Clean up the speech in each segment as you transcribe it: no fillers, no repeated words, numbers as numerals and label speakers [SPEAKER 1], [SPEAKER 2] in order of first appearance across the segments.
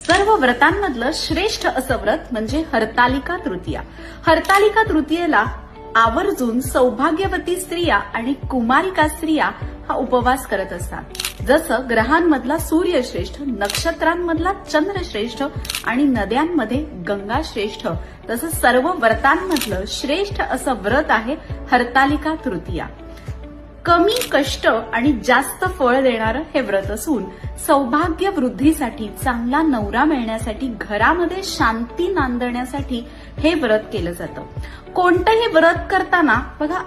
[SPEAKER 1] सर्व व्रतांमधलं श्रेष्ठ असं व्रत म्हणजे हरतालिका तृतीया. हरतालिका तृतीयेला आवर्जून सौभाग्यवती स्त्रिया आणि कुमारिका स्त्रिया हा उपवास करत असतात. जसं ग्रहांमधला सूर्य श्रेष्ठ, नक्षत्रांमधला चंद्र श्रेष्ठ आणि नद्यांमध्ये गंगा श्रेष्ठ, तसं सर्व व्रतांमधलं श्रेष्ठ असं व्रत आहे हरतालिका तृतीया. कमी कष्ट आणि जास्त फळ देणारं हे व्रत असून सौभाग्य वृद्धीसाठी, चांगला नवरा मिळण्यासाठी, घरामध्ये शांती नांदण्यासाठी हे व्रत केलं जातं. कोणतंही व्रत करताना बघा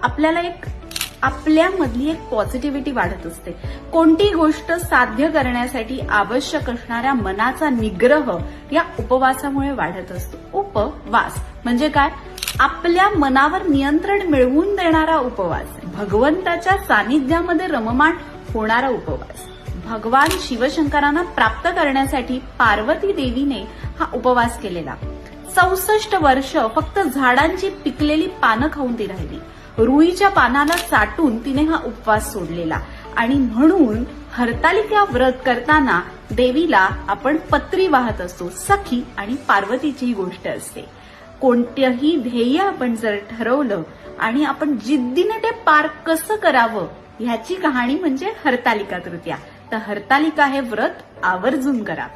[SPEAKER 1] आपल्यामधली एक पॉझिटिव्हिटी वाढत असते. कोणतीही गोष्ट साध्य करण्यासाठी आवश्यक असणाऱ्या मनाचा निग्रह या उपवासामुळे वाढत असतो. उपवास म्हणजे काय? आपल्या मनावर नियंत्रण मिळवून देणारा उपवास, भगवंताच्या सानिध्यामध्ये रममाण होणारा उपवास. भगवान शिवशंकरांना प्राप्त करण्यासाठी पार्वती देवीने हा उपवास केलेला. 64 वर्ष फक्त झाडांची पिकलेली पानं खाऊन ती राहिली. रुईच्या पानाला चाटून तिने हा उपवास सोडलेला. आणि म्हणून हरतालिका व्रत करताना देवीला आपण पत्री वाहत असतो. सखी आणि पार्वतीची ही गोष्ट असते. कोणतंही ध्येय आपण जर ठरवलं आणि आपण जिद्दीने ते पार कसं करावं ह्याची कहाणी म्हणजे हरतालिका तृतीया. तर हरतालिका हे व्रत आवर्जून करा.